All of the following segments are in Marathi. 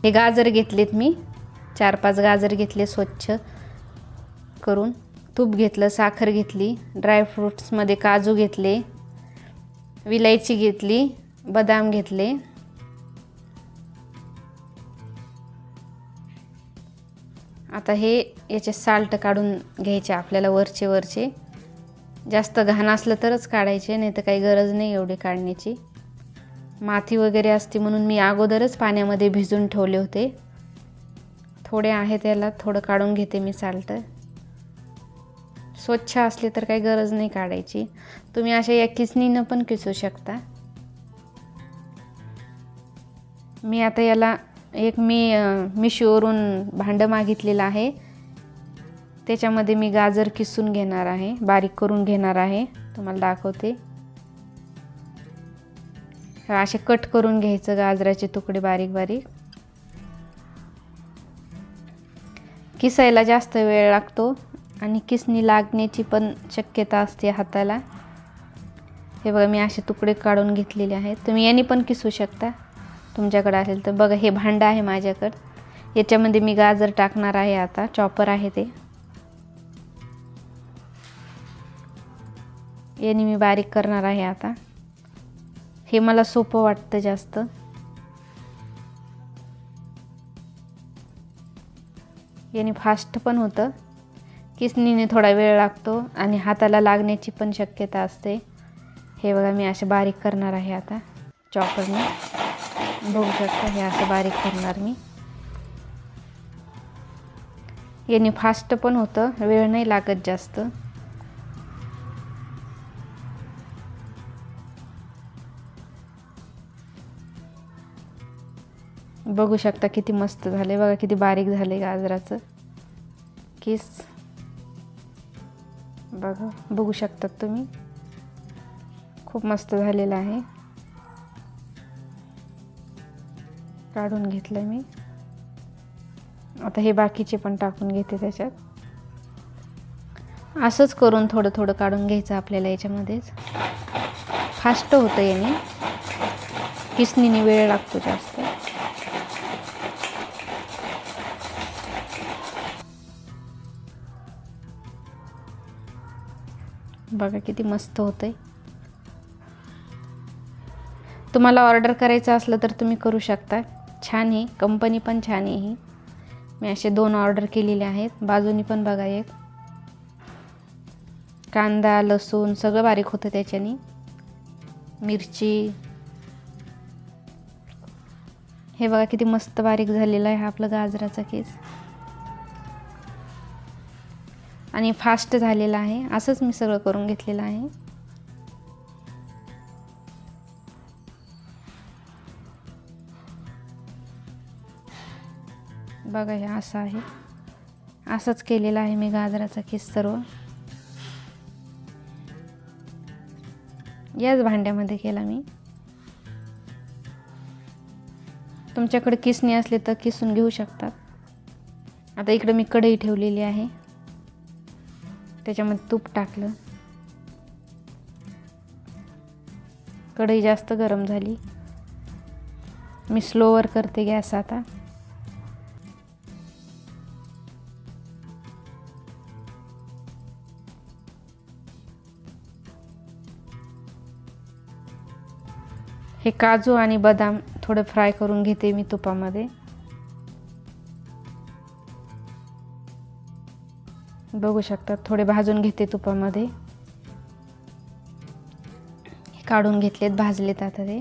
हे गाजर घेतलेत मी, 4-5 गाजर घेतले स्वच्छ करून, तूप घेतलं, साखर घेतली, ड्रायफ्रूट्समध्ये काजू घेतले, विलायची घेतली, बदाम घेतले, आता हे याचे साल्ट काढून घ्यायचे आपल्याला वरचे. जास्त घाण असलं तरच काढायचे, नाही तर काही गरज नाही एवढी काढण्याची. माती वगैरे असते म्हणून मी अगोदरच पाण्यामध्ये भिजून ठेवले होते. थोडे आहे त्याला थोडं काढून घेते मी साल्ट. स्वच्छ असले तर काही गरज नाही काढायची. तुम्ही अशा या किसनीनं पण किसू शकता. मी आता याला एक मिशोवरून भांडं मागितलेलं आहे, त्याच्यामध्ये मी गाजर किसून घेणार आहे, बारीक करून घेणार आहे. तुम्हाला दाखवते. असे कट करून घ्यायचं गाजराचे तुकडे बारीक बारीक. किसायला जास्त वेळ लागतो आणि किसनी लागण्याची पण शक्यता असते हाताला. हे बघा मी असे तुकडे काढून घेतलेले आहेत. तुम्ही याने पण किसू शकता तुमच्याकडे असेल तर. बघा हे भांडं आहे माझ्याकडं, याच्यामध्ये मी गाजर टाकणार आहे. आता चॉपर आहे ते, याने मी बारीक करणार आहे. आता हे मला सोपं वाटतं जास्त. याने फास्ट पण होतं, किसनीने थोडा वेळ लागतो आणि हाताला लागण्याची पण शक्यता असते. हे बघा मी असे बारीक करणार आहे आता चॉपरने. बघू शकता हे असं बारीक करणार मी. याने फास्ट पण होतं, वेळ नाही लागत जास्त. बघू शकता किती मस्त झाले. बघा किती बारीक झाले गाजराचं किस. बघू शकता तुम्ही, खूप मस्त झालेलं आहे. काढून घेतलं मी. आता हे बाकीचे पण टाकून घेते त्याच्यात. असंच करून थोडं थोडं काढून घ्यायचं आपल्याला याच्यामध्येच. फास्ट होतं याने, किसनीने वेळ लागतो जास्त. बघा किती मस्त होतंय. तुम्हाला ऑर्डर करायचं असलं तर तुम्ही करू शकता. छान आहे, कंपनी पण छान आहे ही. मी असे 2 ऑर्डर केलेले आहेत. बाजूनी पण बघा एक. कांदा लसूण सगळं बारीक होतं त्याच्याने, मिरची. हे बघा किती मस्त बारीक झालेला आहे हा आपला गाजराचा केस आणि फास्ट झालेला आहे. असंच मी सगळं करून घेतलेलं आहे. बघा हे असं आहे, असंच केलेलं आहे मी गाजराचा केस सर्व. याच भांड्यामध्ये केला मी. तुमच्याकडे किसणी असली तर किसून घेऊ शकतात. आता इकडे मी कढई ठेवलेली आहे, त्याच्यामध्ये तूप टाकलं. कढई जास्त गरम झाली. मी स्लोवर करते गॅस आता. हे काजू आणि बदाम थोडं फ्राय करून घेते मी तुपामध्ये. बघू शकता थोडे भाजून घेते तुपामध्ये. काढून घेतलेत, भाजलेत आता ते.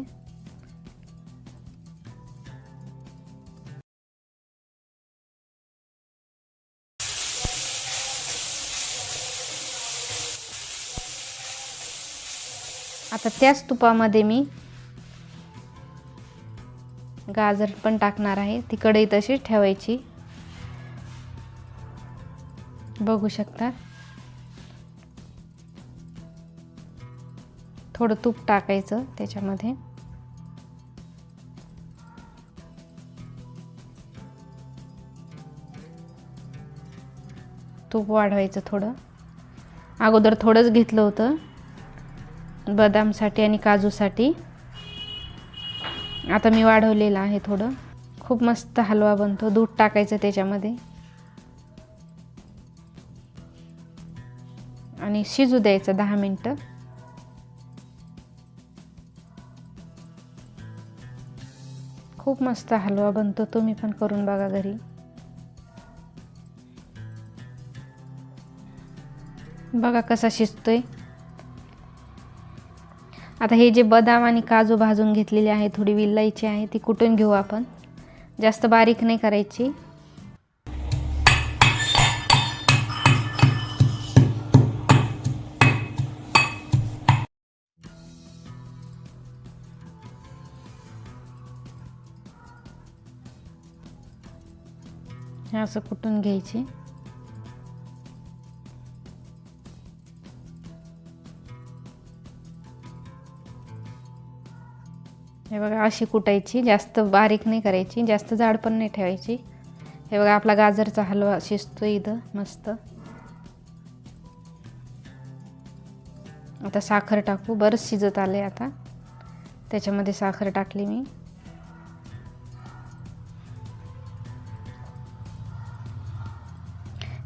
आता त्याच तुपामध्ये मी गाजर पण टाकणार आहे. ती कढई तशीच ठेवायची. बघू शकता थोडं तूप टाकायचं त्याच्यामध्ये. तूप वाढवायचं थोडं. अगोदर थोडंच घेतलं होतं बदामसाठी आणि काजूसाठी. आता मी वाढवलेलं आहे थोडं. खूप मस्त हलवा बनतो। दूध टाकायचं त्याच्यामध्ये आणि शिजू द्यायचं 10 मिनिटं। खूप मस्त हलवा बनतो, तुम्ही पण करून बघा घरी। बघा कसा शिजतोय। आता हे जे बदाम आणि काजू भाजून घेतलेले आहे, थोडी विलायची आहे ती कुटून घेऊ आपण। जास्त बारीक नाही करायची। हे असं कुटून घ्यायची। हे बघा अशी कुटायची, जास्त बारीक नाही करायची, जास्त जाड पण नाही ठेवायची। हे बघा आपला गाजरचा हलवा शिजतोय इथं मस्त। आता साखर टाकू, बरंच शिजत आले। आता त्याच्यामध्ये साखर टाकली मी।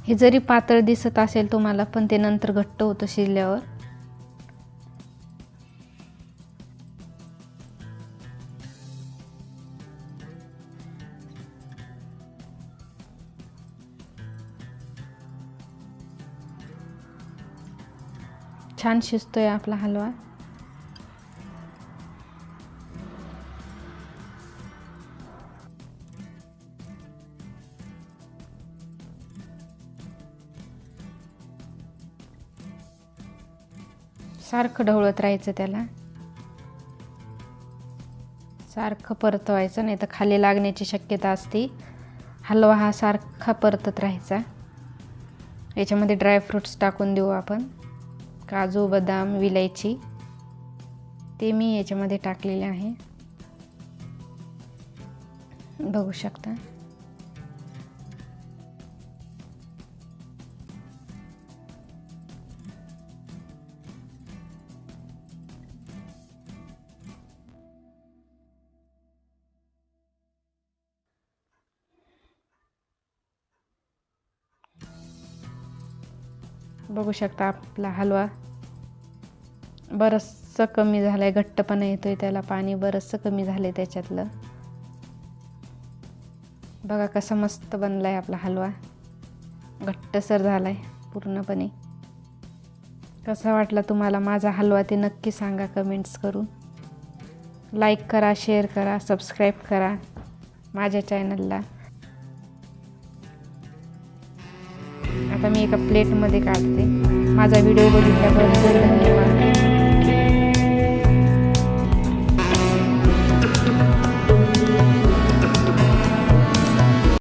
हे जरी पातळ दिसत असेल तुम्हाला, पण ते नंतर घट्ट होतं शिजल्यावर। छान शिजतोय आपला हलवा। सारखं ढवळत राहायचं त्याला, सारखं परतवायचं, नाही तर खाली लागण्याची शक्यता असते। हलवा हा सारखा परतत राहायचा। याच्यामध्ये ड्रायफ्रूट्स टाकून देऊ आपण, काजू, बदाम, विलायची ते मी याच्यामध्ये टाकलेले आहे, बघू शकता। बघू शकता आपला हलवा बरंचसं कमी झालाय, घट्टपणा येतोय त्याला, पाणी बरंचसं कमी झालंय त्याच्यातलं। बघा कसा मस्त बनलाय आपला हलवा, घट्टसर झालाय पूर्णपणे। कसा वाटला तुम्हाला माझा हलवा ते नक्की सांगा कमेंट्स करून। लाईक करा, शेअर करा, सबस्क्राईब करा माझ्या चॅनलला। आता मी एका प्लेटमध्ये काढते। माझा व्हिडिओ बघितल्याबद्दल धन्यवाद।